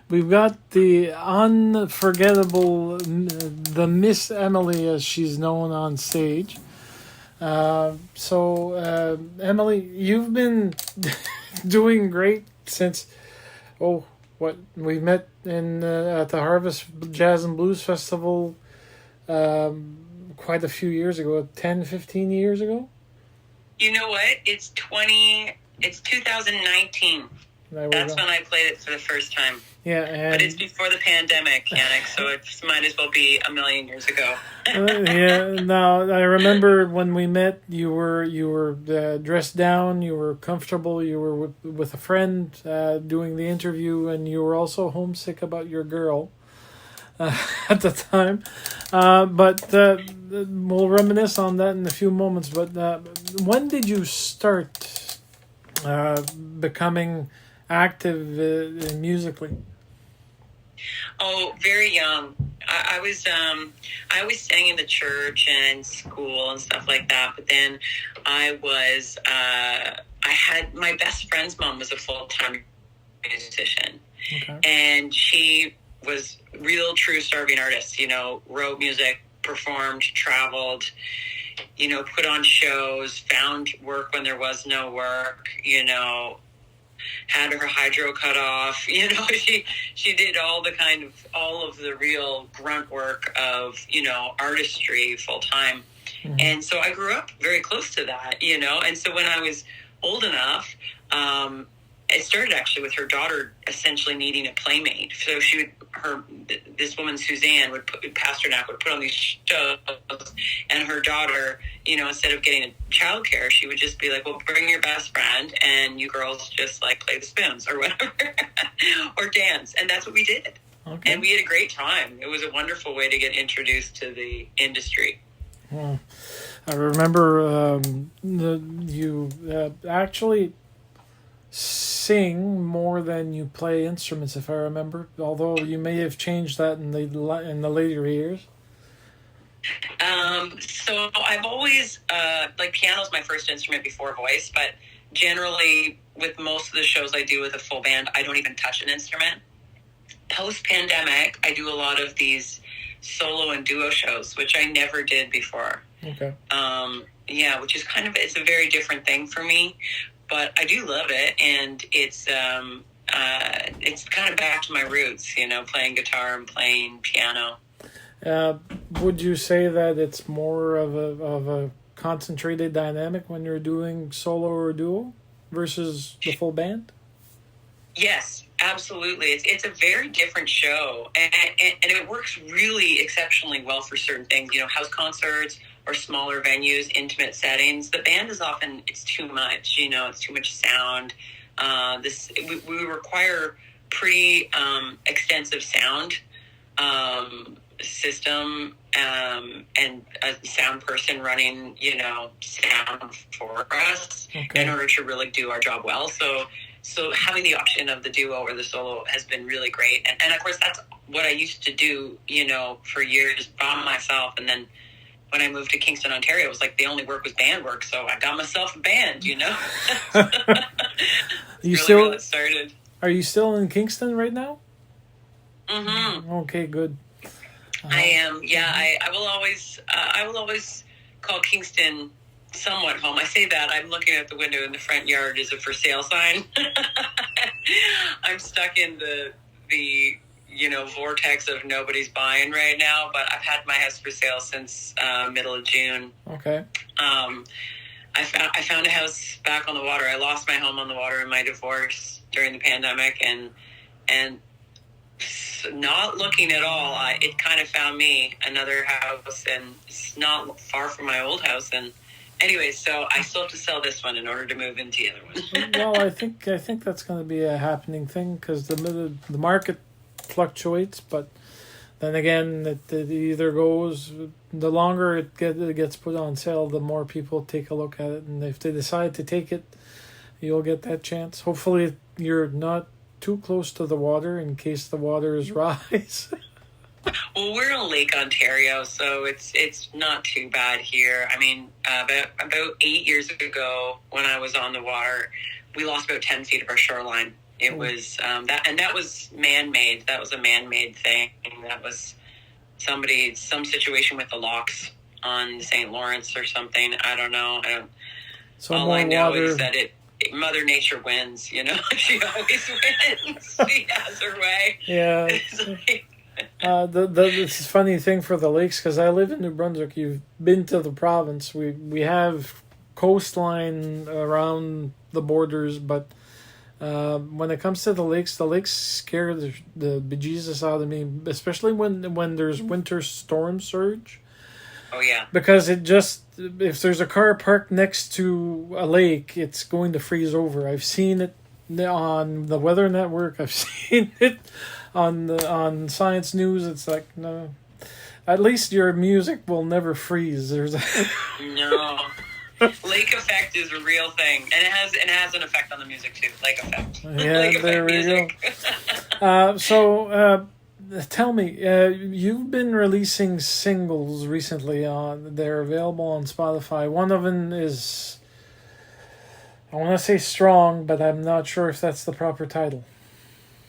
We've got the unforgettable, the Miss Emily, as she's known on stage. Emily, you've been doing great since, what, we met in at the Harvest Jazz and Blues Festival quite a few years ago, 10, 15 years ago. You know what? It's 2019. That's when I played it for the first time. Yeah, but it's before the pandemic, Yannick, so it might as well be a million years ago. No, I remember when we met. You were dressed down. You were comfortable. You were with a friend doing the interview, and you were also homesick about your girl at the time. But we'll reminisce on that in a few moments. But when did you start becoming active musically? Oh, very young. I always sang in the church and school and stuff like that. But then I had my best friend's mom was a full-time musician. Okay. And she was real true starving artist, wrote music, performed, traveled, put on shows, found work when there was no work, had her hydro cut off, she did all of the real grunt work of, artistry full time. Mm-hmm. And so I grew up very close to that, and so when I was old enough, it started actually with her daughter essentially needing a playmate. So this woman, Suzanne, Pasternak would put on these shows, and her daughter, instead of getting a childcare, she would just be like, well, bring your best friend and you girls just like play the spoons or whatever, or dance. And that's what we did. Okay. And we had a great time. It was a wonderful way to get introduced to the industry. Well, I remember you actually sing more than you play instruments, if I remember. Although you may have changed that in the later years. So I've always piano's my first instrument before voice, but generally with most of the shows I do with a full band, I don't even touch an instrument. Post-pandemic, I do a lot of these solo and duo shows, which I never did before. Okay. Which is it's a very different thing for me. But I do love it, and it's kind of back to my roots, playing guitar and playing piano. Would you say that it's more of a concentrated dynamic when you're doing solo or duo versus the full band? Yes, absolutely. It's a very different show, and it works really exceptionally well for certain things, house concerts or smaller venues, intimate settings. The band is often, it's too much, it's too much sound. We require pretty extensive sound system and a sound person running, sound for us in order to really do our job well. So having the option of the duo or the solo has been really great. And of course, that's what I used to do, for years by myself. And then when I moved to Kingston, Ontario, it was like the only work was band work. So I got myself a band, How it started. Are you still in Kingston right now? Mm-hmm. Okay, good. I am. Yeah, I will always call Kingston somewhat home. I say that. I'm looking at the window in the front yard is a for sale sign. I'm stuck in the vortex of nobody's buying right now, but I've had my house for sale since middle of June. Okay. I found a house back on the water. I lost my home on the water in my divorce during the pandemic, and not looking at all, it kind of found me another house, and it's not far from my old house. And anyway, so I still have to sell this one in order to move into the other one. Well, I think that's going to be a happening thing because the market fluctuates, but then again, it either goes. The longer it gets put on sale, the more people take a look at it, and if they decide to take it, you'll get that chance. Hopefully, you're not too close to the water in case the waters rise. Well, we're in Lake Ontario, so it's not too bad here. I mean, about 8 years ago, when I was on the water, we lost about 10 feet of our shoreline. It was that was man-made. That was a man-made thing. That was some situation with the locks on the St. Lawrence or something. I don't know. All I know is that Mother Nature wins. You know, she always wins. She has her way. Yeah. This is a funny thing for the lakes, because I live in New Brunswick. You've been to the province. We have coastline around the borders, but when it comes to the lakes scare the bejesus out of me, especially when there's winter storm surge. Oh yeah. Because if there's a car parked next to a lake, it's going to freeze over. I've seen it on the Weather Network. I've seen it on Science News. It's like, no. At least your music will never freeze. No. Lake effect is a real thing, and it has an effect on the music too. Lake effect. Yeah, lake there effect we go. So tell me, you've been releasing singles recently. They're available on Spotify. One of them is, I want to say Strong, but I'm not sure if that's the proper title.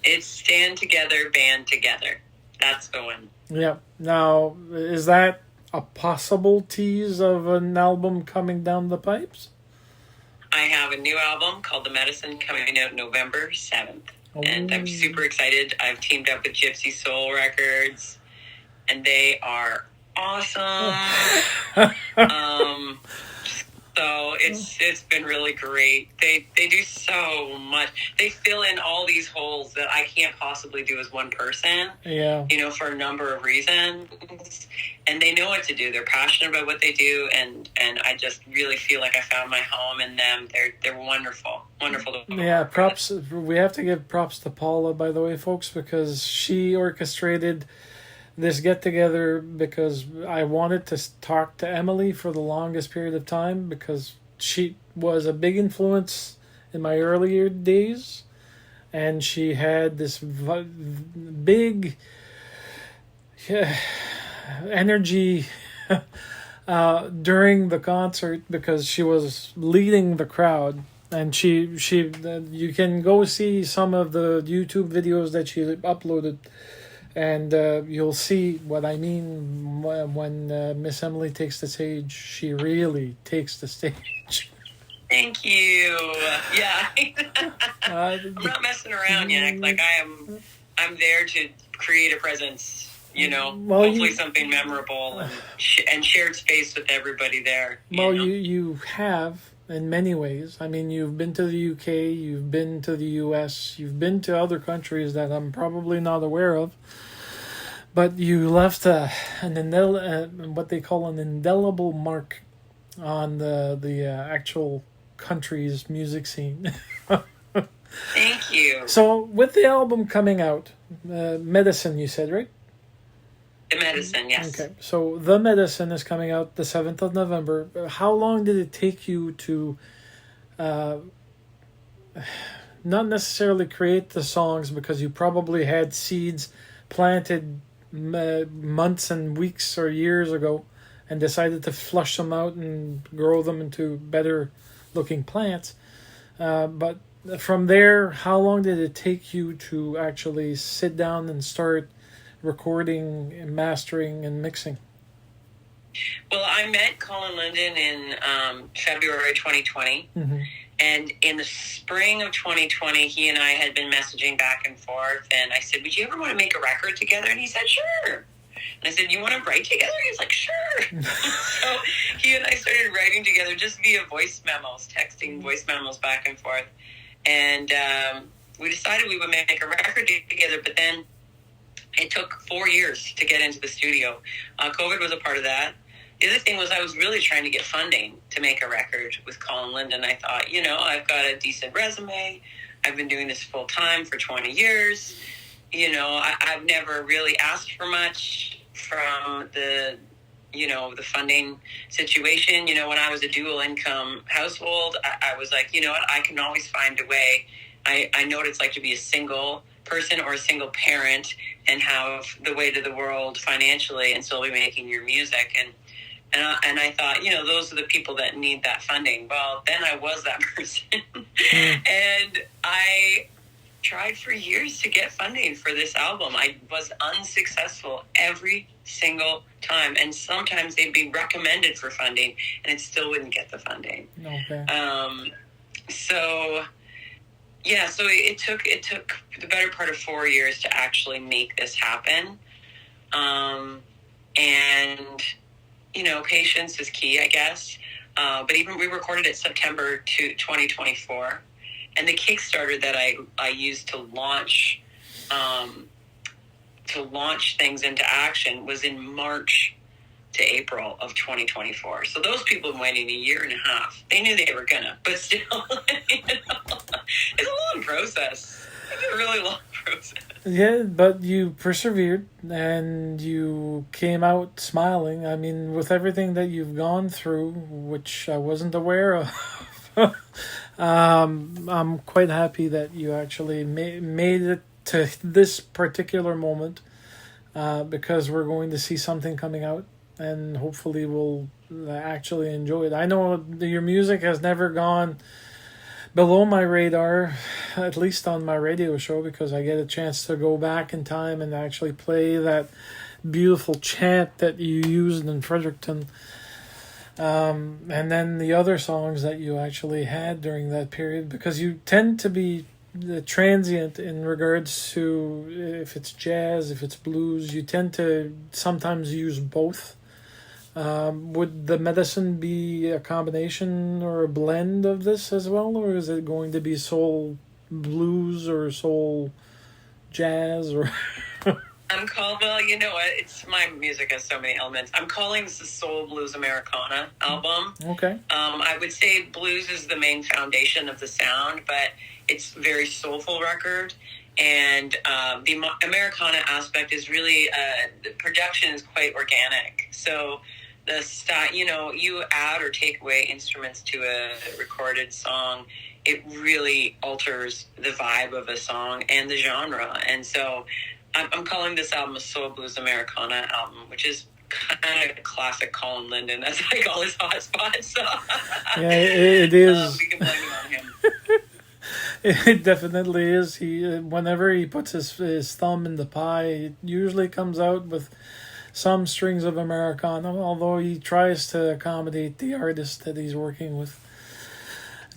It's Stand Together, Band Together. That's the one. Yeah. Now, is that a possible tease of an album coming down the pipes? I have a new album called The Medicine coming out November 7th. Oh. And I'm super excited. I've teamed up with Gypsy Soul Records, and they are awesome. So it's been really great. They do so much. They fill in all these holes that I can't possibly do as one person. Yeah. You know, for a number of reasons. And they know what to do. They're passionate about what they do, and I just really feel like I found my home in them. They're wonderful. Wonderful. Yeah, props. We have to give props to Paula, by the way, folks, because she orchestrated this get-together, because I wanted to talk to Emily for the longest period of time, because she was a big influence in my earlier days, and she had this big energy during the concert, because she was leading the crowd, and she you can go see some of the YouTube videos that she uploaded. And you'll see what I mean when Miss Emily takes the stage. She really takes the stage. Thank you. Yeah. I'm not messing around yet. Like I'm there to create a presence, you know, hopefully something memorable and shared space with everybody there. You have, in many ways. I mean, you've been to the UK, you've been to the US, you've been to other countries that I'm probably not aware of. But you left what they call an indelible mark on the actual country's music scene. Thank you. So, with the album coming out, Medicine, you said, right? The Medicine, yes. Okay, so The Medicine is coming out the 7th of November. How long did it take you to not necessarily create the songs, because you probably had seeds planted months and weeks or years ago and decided to flush them out and grow them into better looking plants, but from there, how long did it take you to actually sit down and start recording and mastering and mixing? Well, I met Colin Linden in February 2020. Mm-hmm. And in the spring of 2020, he and I had been messaging back and forth. And I said, would you ever want to make a record together? And he said, sure. And I said, you want to write together? He's like, sure. So he and I started writing together just via voice memos, texting voice memos back and forth. And we decided we would make a record together. But then it took 4 years to get into the studio. COVID was a part of that. The other thing was I was really trying to get funding to make a record with Colin Linden. I thought, you know, I've got a decent resume. I've been doing this full time for 20 years. You know, I've never really asked for much from the funding situation. You know, when I was a dual income household, I was like, you know what, I can always find a way. I know what it's like to be a single person or a single parent and have the weight of the world financially and still be making your music. And I thought, you know, those are the people that need that funding. Well, then I was that person. And I tried for years to get funding for this album. I was unsuccessful every single time, and sometimes they'd be recommended for funding, and it still wouldn't get the funding. Okay. So it took the better part of 4 years to actually make this happen. And patience is key, I guess. But even we recorded it September 2024, and the Kickstarter that I used to launch things into action was in March to April of 2024. So those people have been waiting a year and a half. They knew they were gonna, but still, it's a long process. It's a really long process. Yeah, but you persevered and you came out smiling. I mean, with everything that you've gone through, which I wasn't aware of, I'm quite happy that you actually made it to this particular moment, because we're going to see something coming out, and hopefully we'll actually enjoy it. I know your music has never gone below my radar, at least on my radio show, because I get a chance to go back in time and actually play that beautiful chant that you used in Fredericton. And then the other songs that you actually had during that period, because you tend to be transient in regards to if it's jazz, if it's blues, you tend to sometimes use both. Would the medicine be a combination or a blend of this as well, or is it going to be soul blues or soul jazz? Or you know what? It's my music has so many elements. I'm calling this a soul blues Americana album. Okay. I would say blues is the main foundation of the sound, but it's a very soulful record. And the Americana aspect is really, the production is quite organic. So the style, you add or take away instruments to a recorded song, it really alters the vibe of a song and the genre. And so I'm calling this album a Soul Blues Americana album, which is kind of classic Colin Linden. That's what I call his hotspot. So yeah, it is. We can blame it on him. It definitely is. He whenever he puts his thumb in the pie, it usually comes out with some strings of Americana, although he tries to accommodate the artist that he's working with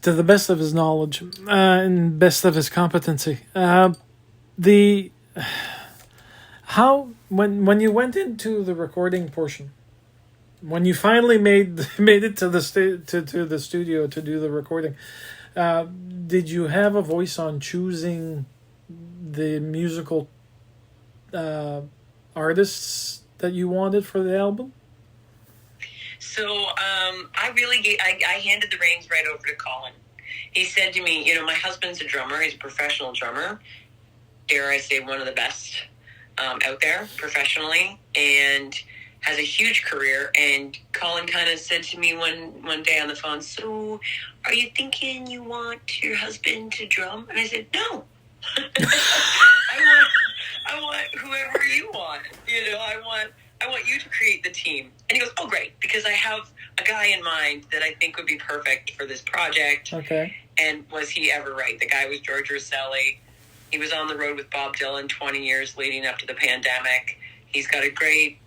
to the best of his knowledge and best of his competency. When you went into the recording portion, when you finally made it to the to the studio to do the recording, did you have a voice on choosing the musical artists that you wanted for the album? So I handed the reins right over to Colin. He said to me, my husband's a drummer. He's a professional drummer. Dare I say one of the best out there professionally, and has a huge career. And Colin kind of said to me one day on the phone, so are you thinking you want your husband to drum? And I said, no. I want whoever you want. I want you to create the team. And he goes, oh, great, because I have a guy in mind that I think would be perfect for this project. Okay. And was he ever right? The guy was George Rosselli. He was on the road with Bob Dylan 20 years leading up to the pandemic. He's got a great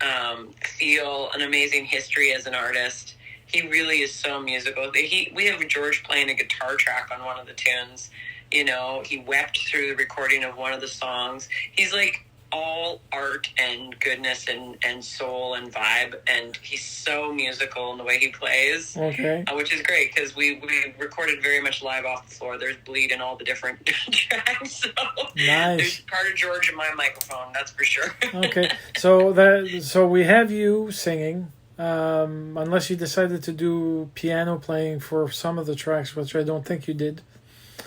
feel, an amazing history as an artist. He really is so musical. We have George playing a guitar track on one of the tunes. He wept through the recording of one of the songs. He's like all art and goodness and soul and vibe, and he's so musical in the way he plays. Okay. Which is great because we recorded very much live off the floor. There's bleed in all the different tracks. So nice. There's part of George in my microphone, that's for sure. Okay, so we have you singing, unless you decided to do piano playing for some of the tracks, which I don't think you did.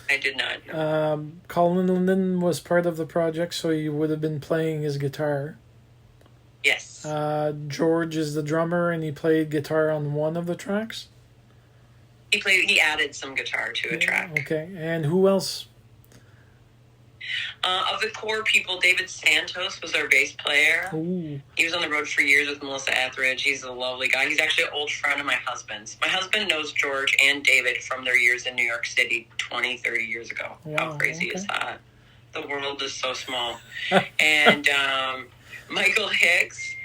I did not. No. Colin Linden was part of the project, so you would have been playing his guitar. Yes. George is the drummer, and he played guitar on one of the tracks? He added some guitar to a track. Okay, and who else? Of the core people, David Santos was our bass player. Ooh. He was on the road for years with Melissa Etheridge. He's a lovely guy. He's actually an old friend of my husband's. My husband knows George and David from their years in New York City 20, 30 years ago. Wow, How crazy is that? the world is so small. And Michael Hicks,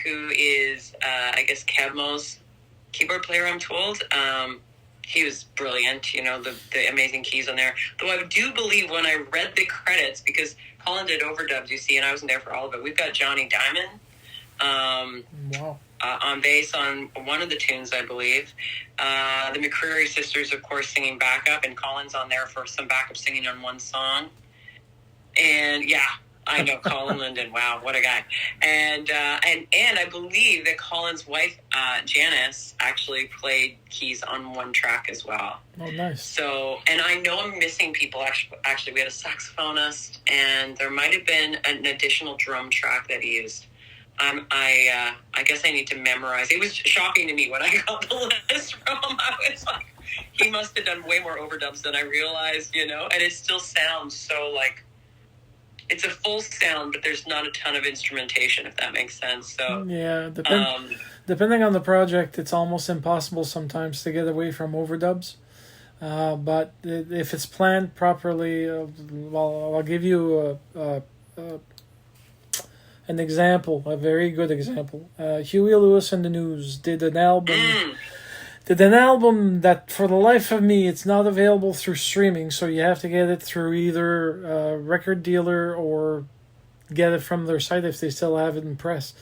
who is, I guess, Kevmo's keyboard player, I'm told. He was brilliant, you know, the amazing keys on there. Though I do believe when I read the credits, because Colin did overdubs, you see, and I wasn't there for all of it, we've got Johnny Diamond Wow. On bass on one of the tunes, I believe. The McCreary sisters, of course, singing backup, and Colin's on there for some backup singing on one song. And yeah, I know Colin Linden. Wow, what a guy! And I believe that Colin's wife, Janice, actually played keys on one track as well. Oh, nice. So, and I know I'm missing people. Actually, we had a saxophonist, and there might have been an additional drum track that he used. I guess I need to memorize. It was shocking to me when I got the list from him. I was like, he must have done way more overdubs than I realized, you know. And it still sounds so like. It's a full sound, but there's not a ton of instrumentation, if that makes sense. So yeah, depending on the project, it's almost impossible sometimes to get away from overdubs. But if it's planned properly, well, I'll give you an example, a very good example. Huey Lewis and the News did an album. Did an album that, for the life of me, it's not available through streaming, so you have to get it through either a record dealer or get it from their site if they still have it in press.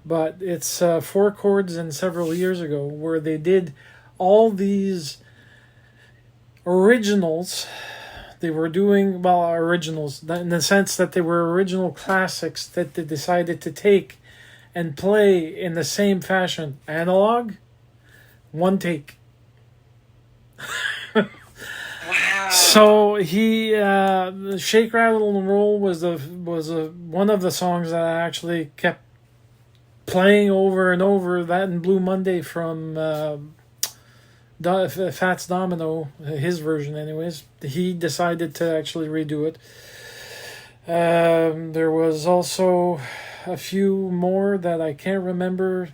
But it's 4 chords and several years ago where they did all these originals. They were doing, well, originals, in the sense that they were original classics that they decided to take and play in the same fashion. Analog, one take. wow. So he Shake, Rattle, and Roll was one of the songs that I actually kept playing over and over. That and Blue Monday from Fats Domino, his version anyways. He decided to actually redo it. There was also a few more that I can't remember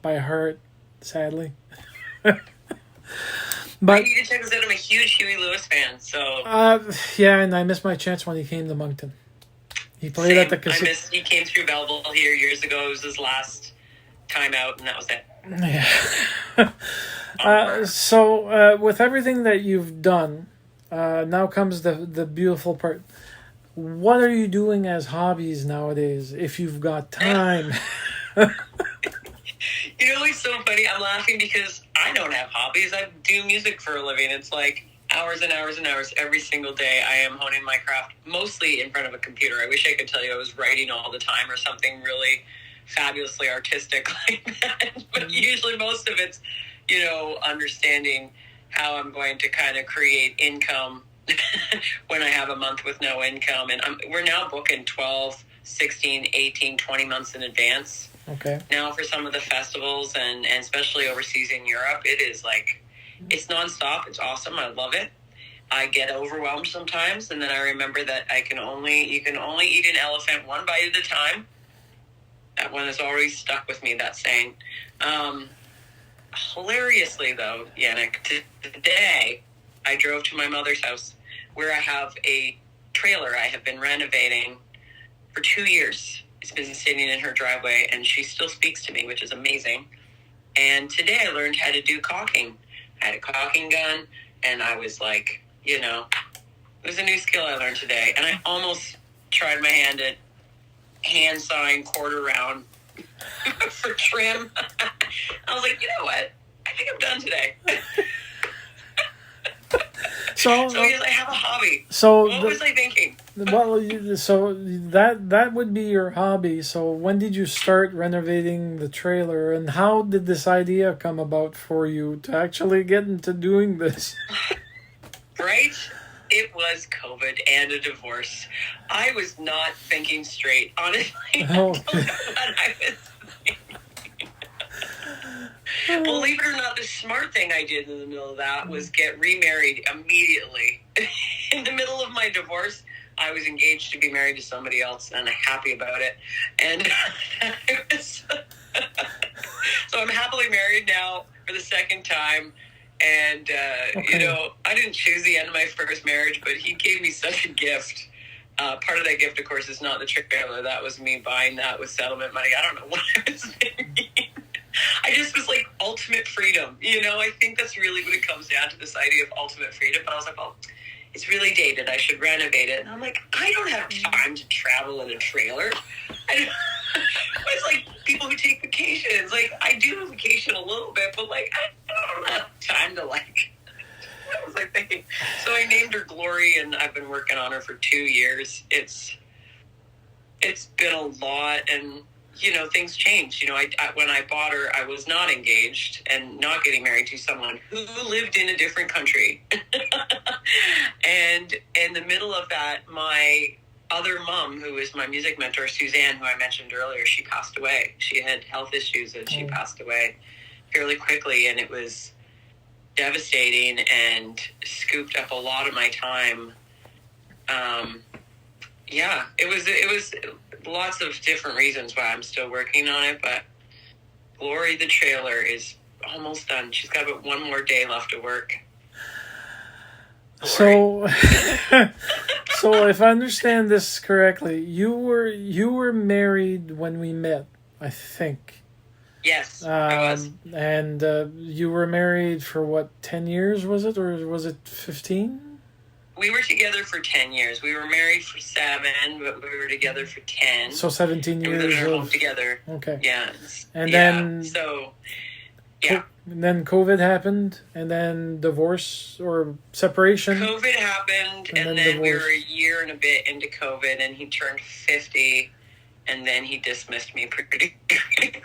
by heart, sadly. But I need to check this out. I'm a huge Huey Lewis fan, so yeah, and I missed my chance when he came to Moncton. He played at the casino. He came through Belleville here years ago. It was his last time out, and that was it. Yeah. So with everything that you've done, now comes the beautiful part. What are you doing as hobbies nowadays, if you've got time? You know, it's so funny. I'm laughing because I don't have hobbies. I do music for a living. It's like hours and hours and hours every single day. I am honing my craft, mostly in front of a computer. I wish I could tell you I was writing all the time or something really fabulously artistic like that. But usually most of it's, you know, understanding how I'm going to kind of create income when I have a month with no income. And we're now booking 12, 16, 18, 20 months in advance. Okay. Now for some of the festivals and especially overseas in Europe, it is like, it's nonstop. It's awesome. I love it. I get overwhelmed sometimes, and then I remember that you can only eat an elephant one bite at a time. That one has already stuck with me, that saying. Hilariously, though, Yannick, today I drove to my mother's house where I have a trailer I have been renovating for 2 years. It's been sitting in her driveway, and she still speaks to me, which is amazing. And today I learned how to do caulking. I had a caulking gun, and I was like, you know, it was a new skill I learned today. And I almost tried my hand at hand sawing quarter round for trim. I was like, you know what? I think I'm done today. So yes, I have a hobby. So what was I thinking? Well, so that would be your hobby. So when did you start renovating the trailer, and how did this idea come about for you to actually get into doing this? Right? It was COVID and a divorce. I was not thinking straight, honestly. Okay. I was thinking. Believe it or not, the smart thing I did in the middle of that was get remarried immediately. In the middle of my divorce, I was engaged to be married to somebody else, and I'm happy about it. And so I'm happily married now for the second time. And, Okay. I didn't choose the end of my first marriage, but he gave me such a gift. Part of that gift, of course, is not the trailer. That was me buying that with settlement money. I don't know what I was thinking. I just was like, ultimate freedom. I think that's really what it comes down to, this idea of ultimate freedom. But I was like, well, it's really dated. I should renovate it. And I'm like, I don't have time to travel in a trailer. It's like people who take vacations. Like, I do vacation a little bit, but like, I don't have time to like. I was like thinking. So I named her Glory, and I've been working on her for 2 years. It's been a lot, and things changed. When I bought her, I was not engaged and not getting married to someone who lived in a different country. And in the middle of that, my other mom, who is my music mentor, Suzanne, who I mentioned earlier, she passed away. She had health issues, and she passed away fairly quickly, and it was devastating and scooped up a lot of my time. It was lots of different reasons why I'm still working on it, but Glory the trailer is almost done. She's got about one more day left of work. So, so if I understand this correctly, you were married when we met, I think. Yes, I was. And you were married for what, 10 years, was it? Or was it 15? We were together for 10 years. We were married for 7, but we were together for 10. So 17 years. And we lived in our home together. Okay. Yeah. And then... So, yeah. And then COVID happened, and then divorce or separation. COVID happened, and then we were a year and a bit into COVID, and he turned 50, and then he dismissed me pretty quickly.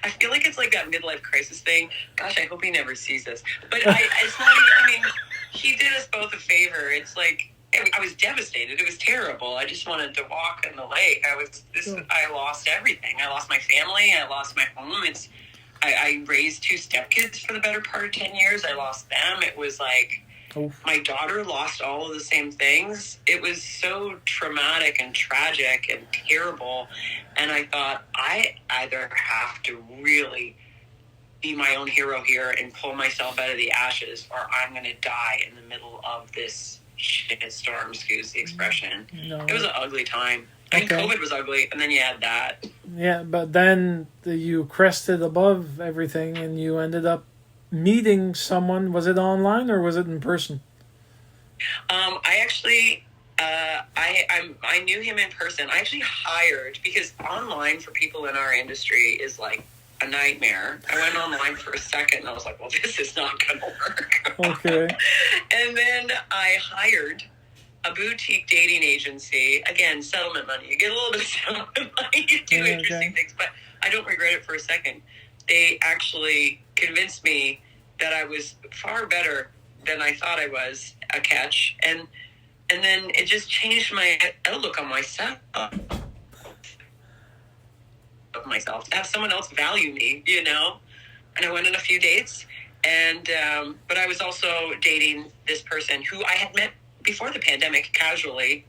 I feel like it's like that midlife crisis thing. Gosh, I hope he never sees this. But it's not even, he did us both a favor. It's like, I was devastated. It was terrible. I just wanted to walk in the lake. I lost everything. I lost my family. I lost my home. I raised 2 stepkids for the better part of 10 years. I lost them. It was like, my daughter lost all of the same things. It was so traumatic and tragic and terrible. And I thought, I either have to really be my own hero here and pull myself out of the ashes, or I'm going to die in the middle of this shit storm, excuse the expression. No. It was an ugly time. I mean, COVID was ugly, and then you had that. Yeah, but then you crested above everything, and you ended up meeting someone. Was it online or was it in person? I actually, I knew him in person. I actually hired, because online for people in our industry is like a nightmare. I went online for a second, and I was like, well, this is not going to work. Okay. And then I hired a boutique dating agency. Again, settlement money. You get a little bit of settlement money. You do interesting things, but I don't regret it for a second. They actually convinced me that I was far better than I thought I was, a catch. And then it just changed my outlook on myself. Of myself, to have someone else value me, And I went on a few dates, and but I was also dating this person who I had met before the pandemic casually.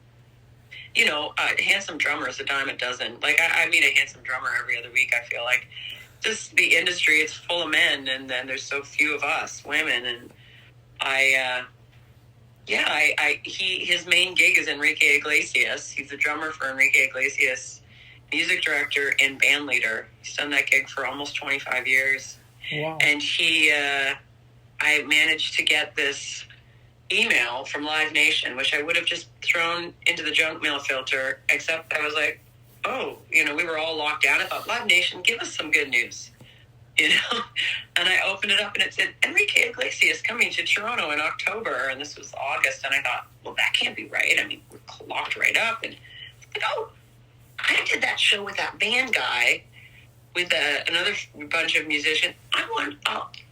A handsome drummer is a dime a dozen. Like, I meet a handsome drummer every other week, I feel like. Just the industry, it's full of men, and then there's so few of us women. And his main gig is Enrique Iglesias. He's the drummer for Enrique Iglesias, music director and band leader. He's done that gig for almost 25 years. Wow. And I managed to get this email from Live Nation, which I would have just thrown into the junk mail filter, except I was like, we were all locked down. I thought, Live Nation, give us some good news, And I opened it up, and it said, Enrique Iglesias coming to Toronto in October, and this was August, and I thought, well, that can't be right. I mean, we're locked right up, and I did that show with that band guy, with another bunch of musicians.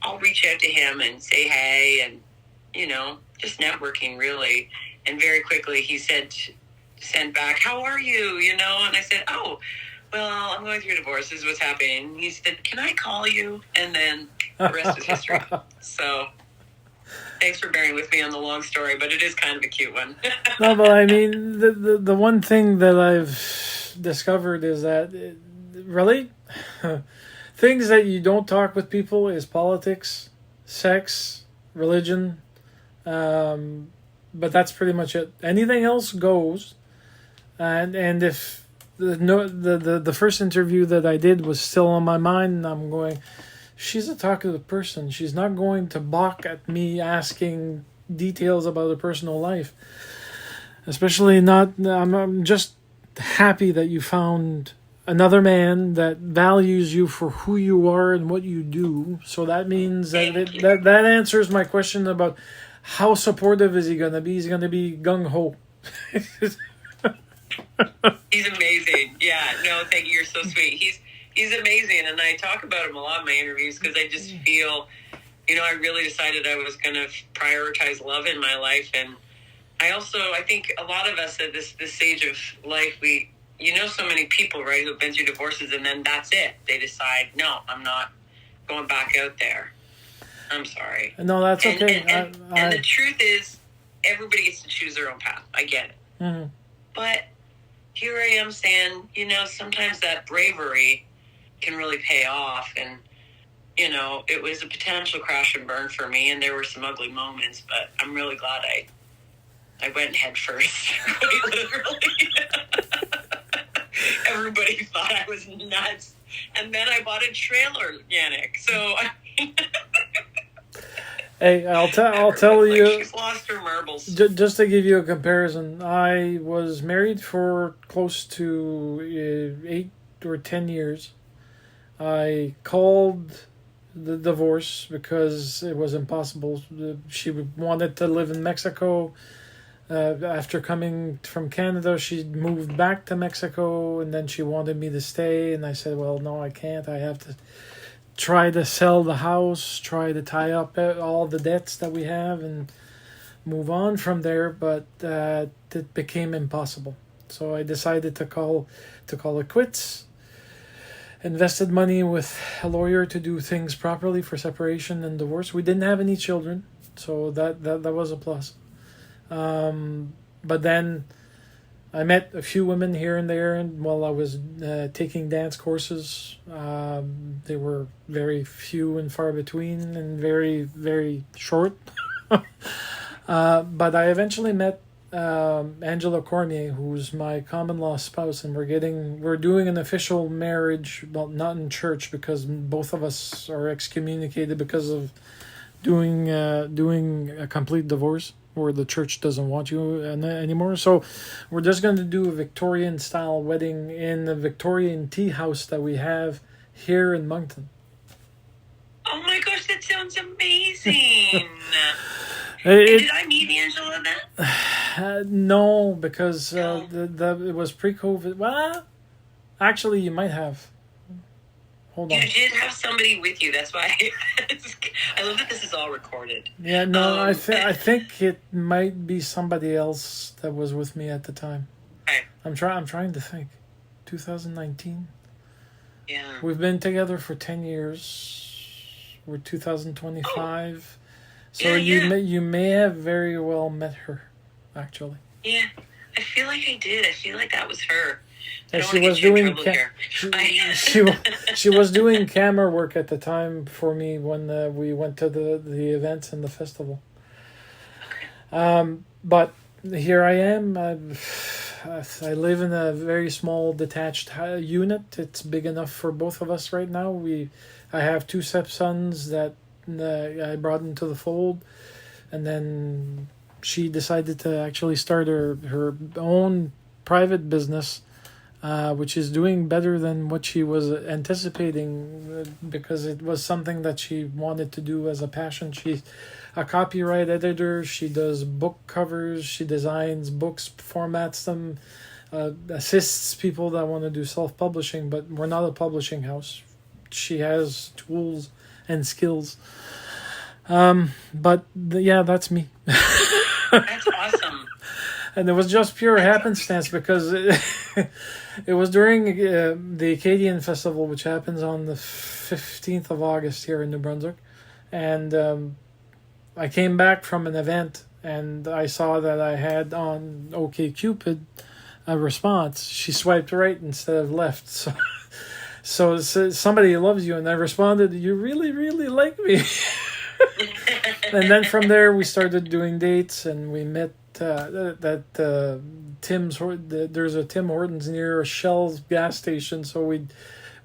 I'll reach out to him and say hey, and just networking, really. And very quickly he sent back, how are you? And I said, oh, well, I'm going through a divorce. This is what's happening. And he said, can I call you? And then the rest is history. So thanks for bearing with me on the long story, but it is kind of a cute one. No, but I mean, the one thing that I've discovered is that really things that you don't talk with people is politics, sex, religion, but that's pretty much it. Anything else goes. And if the first interview that I did was still on my mind, and I'm going, she's a talkative person. She's not going to balk at me asking details about her personal life. Especially not. I'm just happy that you found another man that values you for who you are and what you do. So that means that answers my question about how supportive is he going to be. He's going to be gung-ho. He's amazing. Yeah, no, thank you. You're so sweet. He's amazing, and I talk about him a lot in my interviews because I just feel, I really decided I was going to prioritize love in my life, and I think a lot of us at this stage of life, so many people, right, who've been through divorces, and then that's it. They decide, no, I'm not going back out there. I'm sorry. No, that's okay. And the truth is, everybody gets to choose their own path. I get it. Mm-hmm. But here I am saying, sometimes that bravery can really pay off. And, it was a potential crash and burn for me. And there were some ugly moments, but I'm really glad I went head first. Quite literally. Everybody thought I was nuts. And then I bought a trailer, Yannick. So, hey, I'll tell you. She's lost her marbles. Just to give you a comparison, I was married for close to 8 or 10 years. I called the divorce because it was impossible. She wanted to live in Mexico. After coming from Canada, she moved back to Mexico, and then she wanted me to stay. And I said, well, no, I can't. I have to try to sell the house, try to tie up all the debts that we have and move on from there, but it became impossible. So I decided to call it quits. Invested money with a lawyer to do things properly for separation and divorce. We didn't have any children, so that was a plus. But then I met a few women here and there, and while I was taking dance courses, they were very few and far between and very, very short. But I eventually met Angela Cormier, who's my common law spouse, and we're doing an official marriage, well, not in church because both of us are excommunicated because of doing a complete divorce, where the church doesn't want you anymore. So we're just going to do a Victorian style wedding in the Victorian tea house that we have here in Moncton. Oh my gosh, that sounds amazing. Did I meet Angela then? No, because it was pre-COVID. Well, actually, you might have. Hold on. You did have somebody with you. That's why I love that this is all recorded. Yeah, no, I think it might be somebody else that was with me at the time. Okay. I'm trying to think. 2019. Yeah. We've been together for 10 years. We're 2025. So yeah. You may have very well met her, actually. Yeah, I feel like I did. I feel like that was her. She was doing she was doing camera work at the time for me when we went to the events and the festival. Okay. But here I am. I live in a very small detached unit. It's big enough for both of us right now. I have 2 stepsons that I brought into the fold, and then she decided to actually start her own private business. Which is doing better than what she was anticipating, because it was something that she wanted to do as a passion. She's a copyright editor. She does book covers. She designs books, formats them, assists people that want to do self-publishing, but we're not a publishing house. She has tools and skills. That's me. That's awesome. And it was just pure happenstance because it was during the Acadian Festival, which happens on the 15th of August here in New Brunswick. And I came back from an event and I saw that I had on OkCupid a response. She swiped right instead of left. So So somebody loves you, and I responded, "You really, really like me." And then from there, we started doing dates, and we met there's a Tim Hortons near a Shell's gas station, so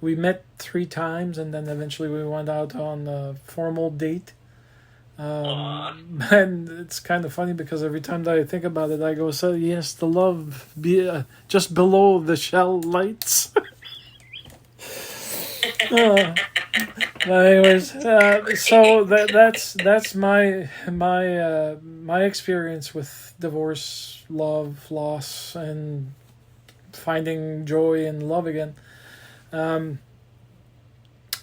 we met 3 times, and then eventually we went out on a formal date. And it's kind of funny because every time that I think about it, I go, "So yes, the love be just below the Shell lights." Anyways, so that's my experience with divorce, love, loss, and finding joy in love again.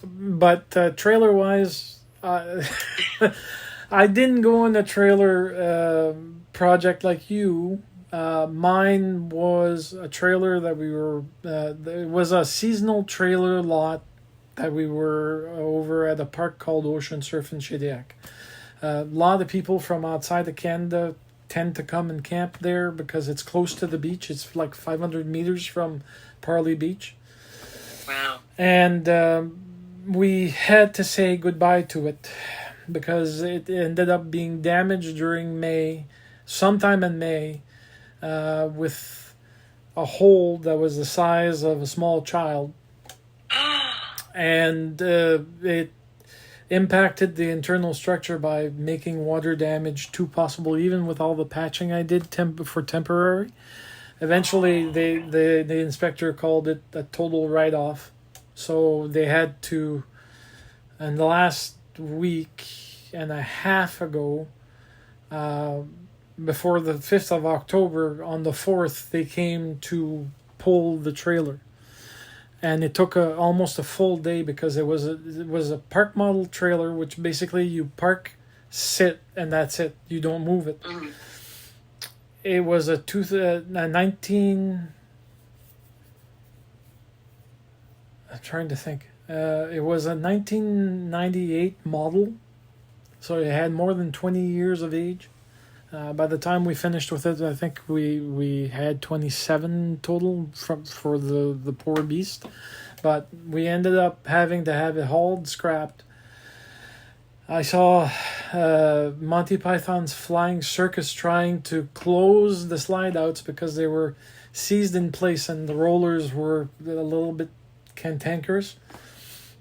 But trailer wise, I didn't go on a trailer project like you. Mine was a trailer that we were. It was a seasonal trailer lot that we were over at a park called Ocean Surf in Shediac. A lot of people from outside of Canada tend to come and camp there because it's close to the beach. It's like 500 meters from Parley Beach. Wow. And we had to say goodbye to it because it ended up being damaged during May, sometime in May, with a hole that was the size of a small child. And it impacted the internal structure by making water damage too possible, even with all the patching I did for temporary. Eventually, the inspector called it a total write-off. So they had to, in the last week and a half ago, before the 5th of October, on the 4th, they came to pull the trailer. And it took almost a full day because it was a park model trailer, which basically you park, sit, and that's it. You don't move it. Mm-hmm. It was a 19. I'm trying to think. It was a 1998 model, so it had more than 20 years of age. By the time we finished with it, I think we had 27 total for the poor beast. But we ended up having to have it hauled, scrapped. I saw Monty Python's Flying Circus trying to close the slide outs because they were seized in place and the rollers were a little bit cantankerous.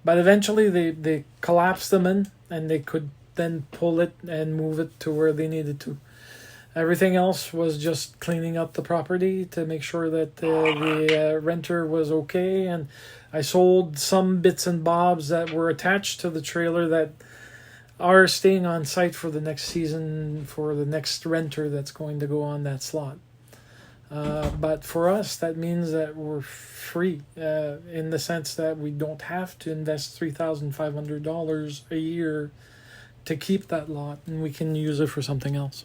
But eventually they collapsed them in and they could then pull it and move it to where they needed to. Everything else was just cleaning up the property to make sure that the renter was okay. And I sold some bits and bobs that were attached to the trailer that are staying on site for the next season for the next renter that's going to go on that slot. But for us, that means that we're free in the sense that we don't have to invest $3,500 a year to keep that lot, and we can use it for something else.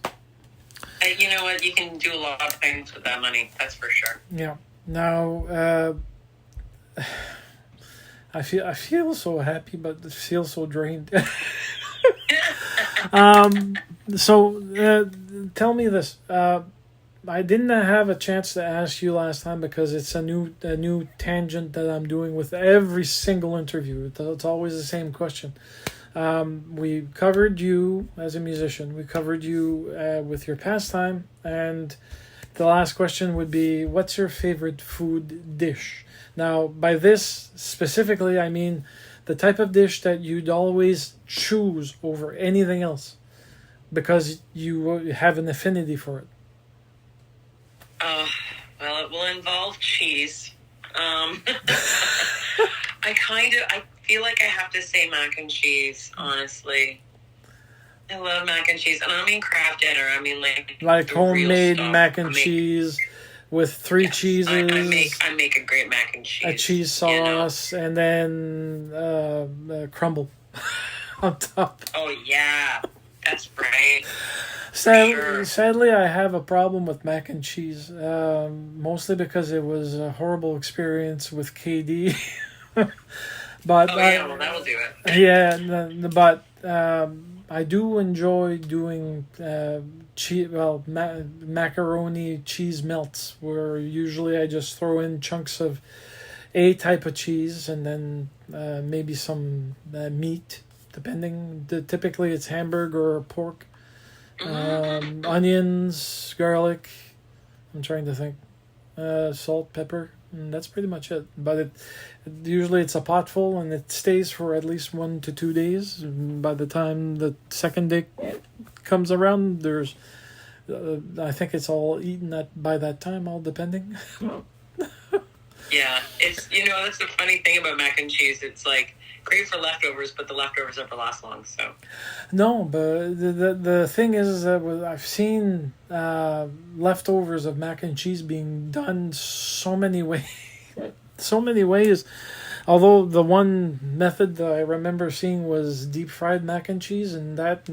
You know what? You can do a lot of things with that money. That's for sure. Yeah. Now, I feel so happy, but I feel so drained. So tell me this. I didn't have a chance to ask you last time because it's a new tangent that I'm doing with every single interview. It's always the same question. We covered you as a musician. We covered you with your pastime. And the last question would be, what's your favorite food dish? Now, by this specifically, I mean the type of dish that you'd always choose over anything else because you have an affinity for it. Well, it will involve cheese. I feel like I have to say mac and cheese, honestly. I love mac and cheese. And I don't mean craft dinner. I mean like homemade mac and cheese with three cheeses. I make a great mac and cheese. A cheese sauce, and then crumble on top. Oh, yeah. That's right. Sadly, I have a problem with mac and cheese, mostly because it was a horrible experience with KD. But well, that'll do it. Yeah, but I do enjoy doing macaroni cheese melts, where usually I just throw in chunks of a type of cheese, and then maybe some meat, depending. Typically, it's hamburger or pork. Onions, garlic. I'm trying to think. Salt, pepper. And that's pretty much it. But usually it's a pot full, and it stays for at least 1 to 2 days. By the time the second day comes around, there's I think it's all eaten by that time, all depending. Yeah, it's that's the funny thing about mac and cheese. It's like great for leftovers, but the leftovers never last long. So no, but the thing is that I've seen leftovers of mac and cheese being done so many ways. Although the one method that I remember seeing was deep fried mac and cheese, and that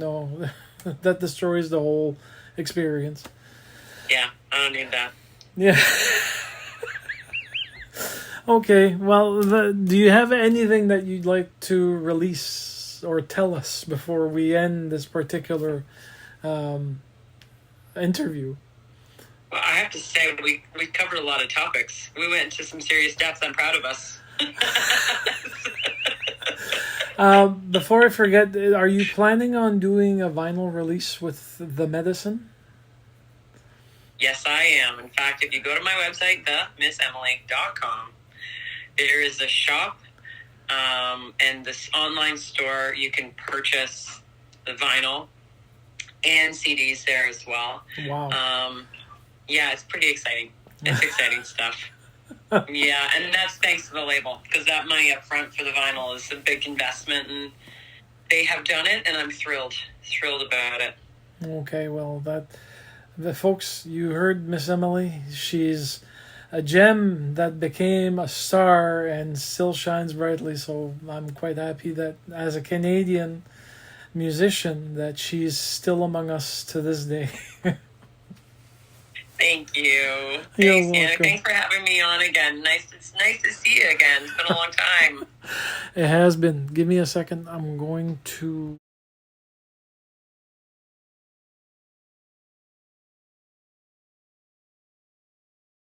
that destroys the whole experience. Yeah, I don't need that. Yeah. Okay, well, do you have anything that you'd like to release or tell us before we end this particular interview? Well, I have to say, we covered a lot of topics. We went into some serious depths. I'm proud of us. Before I forget, are you planning on doing a vinyl release with the medicine? Yes, I am. In fact, if you go to my website, themissemily.com, there is a shop and this online store. You can purchase the vinyl and CDs there as well. Wow. Yeah, it's pretty exciting. It's exciting stuff. Yeah, and that's thanks to the label, because that money up front for the vinyl is a big investment, and they have done it, and I'm thrilled about it. Okay, well, the folks, you heard Miss Emily. She's a gem that became a star and still shines brightly. So I'm quite happy that as a Canadian musician that she's still among us to this day. Thank you. You're Thanks, Anna. welcome. Thanks for having me on again. It's nice to see you again. It's been a long time. It has been. Give me a second. I'm going to